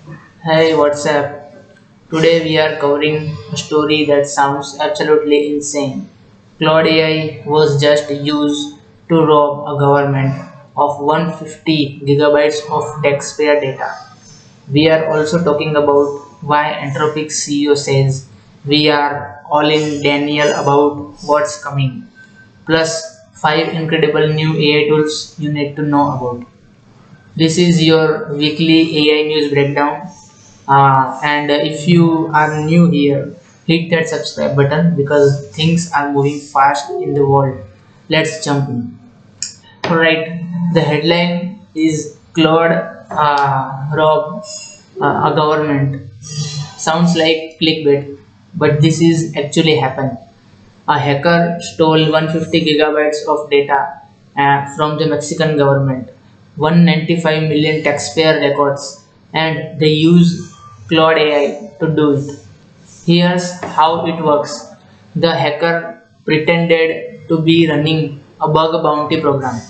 Hey, what's up? Today we are covering a story that sounds absolutely insane. Claude AI was just used to rob a government of 150 gigabytes of taxpayer data. We are also talking about why Anthropic CEO says we are all in Daniel about what's coming, plus 5 incredible new AI tools you need to know about. This is your weekly AI news breakdown. And if you are new here, hit that subscribe button because things are moving fast in the world. Let's jump in. Alright, the headline is Claude rob a government. Sounds like clickbait, but this is actually happened. A hacker stole 150 gigabytes of data from the Mexican government, 195 million taxpayer records, and they use Claude AI to do it. Here's how it works. The hacker pretended to be running a bug bounty program.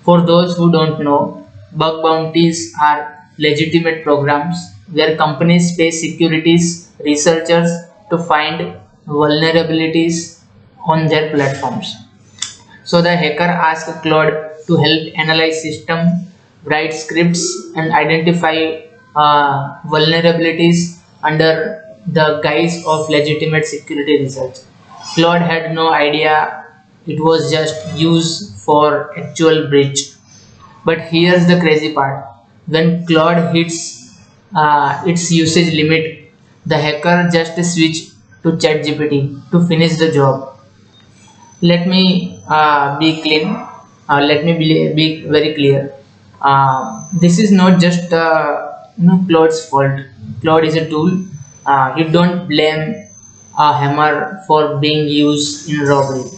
For those who don't know, bug bounties are legitimate programs where companies pay securities researchers to find vulnerabilities on their platforms. So the hacker asked Claude to help analyze system, write scripts, and identify vulnerabilities under the guise of legitimate security research. Claude had no idea it was just used for actual breach. But here's the crazy part: when Claude hits its usage limit, the hacker just switch to ChatGPT to finish the job. Let me be clean. Let me be very clear. This is not just Claude's fault. Claude is a tool. You don't blame a hammer for being used in robbery.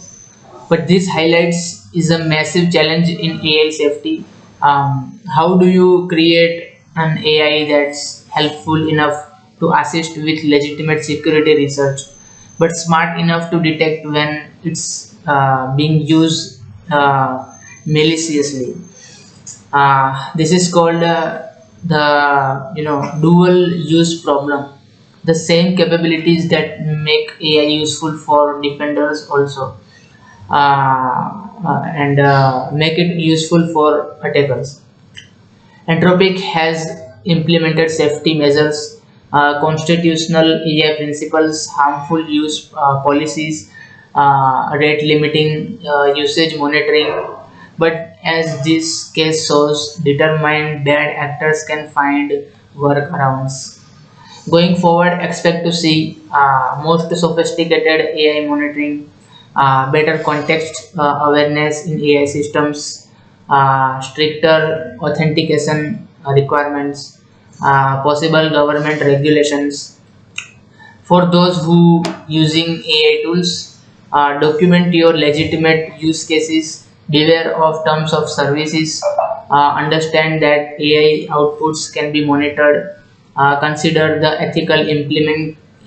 But this highlights is a massive challenge in AI safety. How do you create an AI that's helpful enough to assist with legitimate security research, but smart enough to detect when it's being used maliciously? This is called the dual use problem. The same capabilities that make AI useful for defenders also and make it useful for attackers. Anthropic has implemented safety measures, constitutional AI principles, harmful use policies, rate limiting, usage monitoring. But as this case shows, determined bad actors can find workarounds. Going forward, expect to see most sophisticated AI monitoring, better context awareness in AI systems, stricter authentication requirements, possible government regulations. For those who using AI tools, document your legitimate use cases, beware of terms of services, understand that AI outputs can be monitored, consider the ethical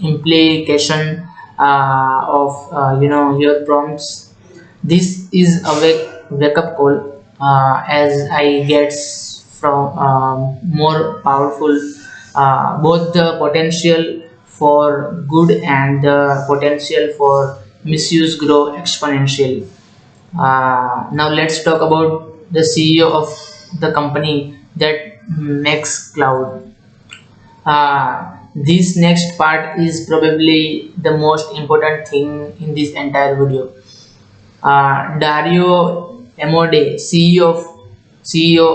implication of your prompts. This is a wake up call as I gets from more powerful, both the potential for good and the potential for misuse grow exponentially. Now let's talk about the CEO of the company that makes cloud. This next part is probably the most important thing in this entire video. Dario Amodei, CEO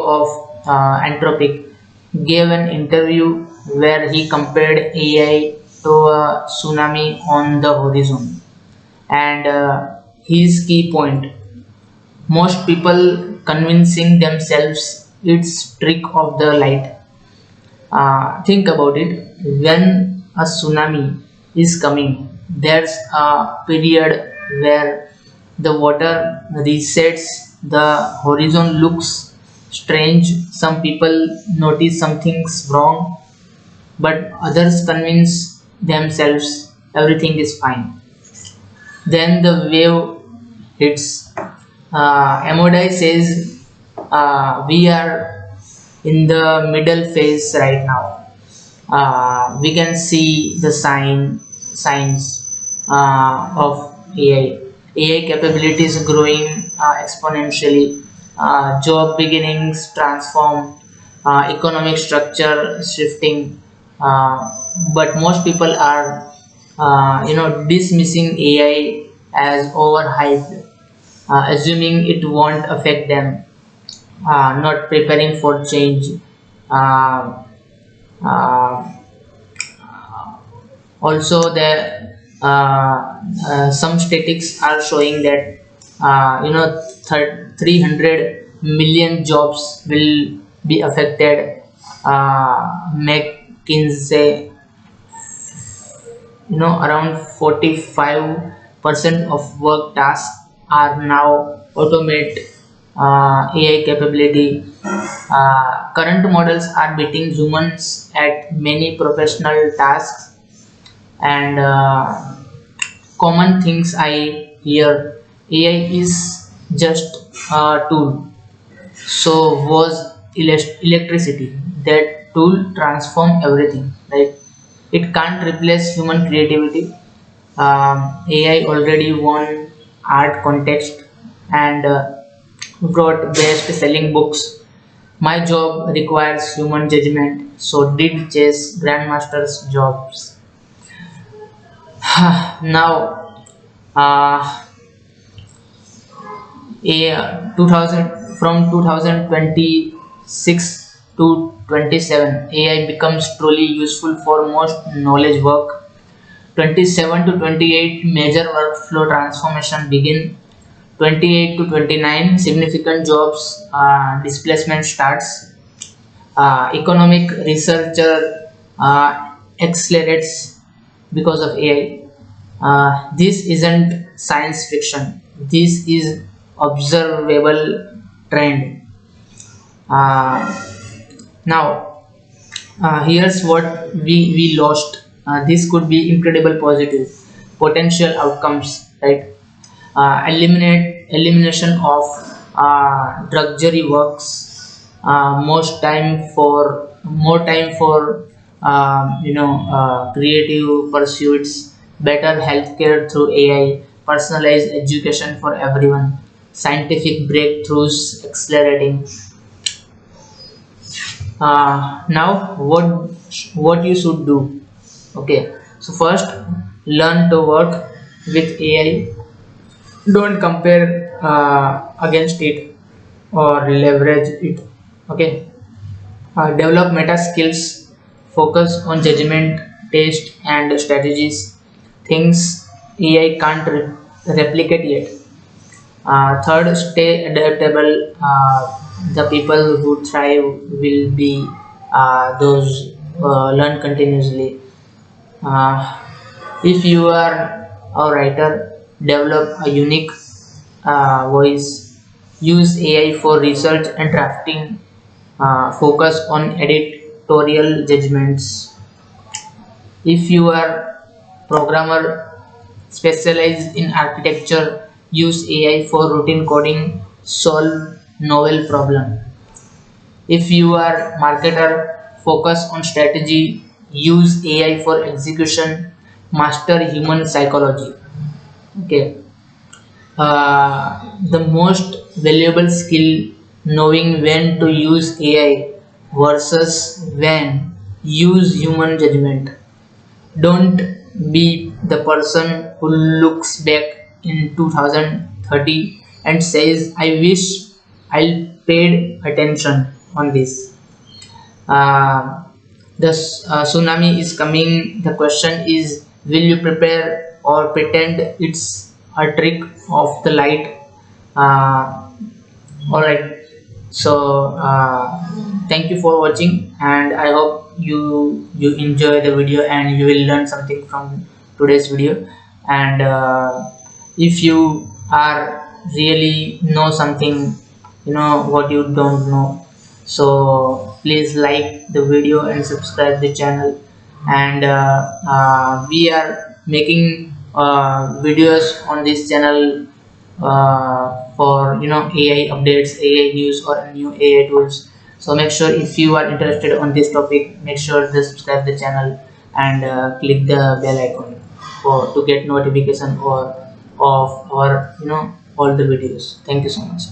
of Anthropic, gave an interview where he compared AI to a tsunami on the horizon. And his key point: most people convincing themselves it's trick of the light. Think about it. When a tsunami is coming, there's a period where the water resets, the horizon looks strange. Some people notice something's wrong, but others convince themselves everything is fine. Then the wave hits. Amodai says we are in the middle phase right now. We can see the signs of AI. AI capabilities growing exponentially, job beginnings transform, economic structure shifting, but most people are dismissing AI as overhyped, assuming it won't affect them, not preparing for change. Uh, uh, Also, some statistics are showing that 300 million jobs will be affected. McKinsey, around 45% of work tasks are now automate AI capability. Current models are beating humans at many professional tasks, and common things I hear: AI is just a tool. So was electricity. That tool transform everything, right? It can't replace human creativity. AI already won art contest and wrote best selling books. My job requires human judgment, so did chess grandmasters jobs. Now, uh, 2000 from 2026 to 27, AI becomes truly useful for most knowledge work. 27 to 28, major workflow transformation begin. 28 to 29, significant jobs displacement starts. Economic researcher accelerates because of AI. This isn't science fiction. This is observable trend. Uh, Now, here's what we lost. This could be incredible positive potential outcomes, right? Elimination of drudgery works, more time for creative pursuits, better healthcare through AI, personalized education for everyone, scientific breakthroughs accelerating. Now, what you should do? Okay, so first, learn to work with AI. Don't compare against it or leverage it. Okay, develop meta skills. Focus on judgment, taste, and strategies. Things AI can't replicate yet. Third, stay adaptable. The people who thrive will be those learn continuously. Uh, if you are a writer, develop a unique voice. Use AI for research and drafting. Focus on editorial judgments. If you are programmer, specialized in architecture, use AI for routine coding, solve novel problem. If you are marketer, focus on strategy, use AI for execution, master human psychology. Okay. The most valuable skill, knowing when to use AI versus when use human judgment. Don't be the person who looks back in 2030 and says, I wish I paid attention on this. Uh, the tsunami is coming. The question is, will you prepare or pretend it's a trick of the light? Uh, all right. So thank you for watching, and I hope you enjoy the video and you will learn something from today's video. And if you are really know something, what you don't know, so please like the video and subscribe the channel. And we are making videos on this channel for AI updates, AI news, or new AI tools. So make sure, if you are interested on this topic, make sure to subscribe the channel and click the bell icon for to get notification or of or all the videos. Thank you so much.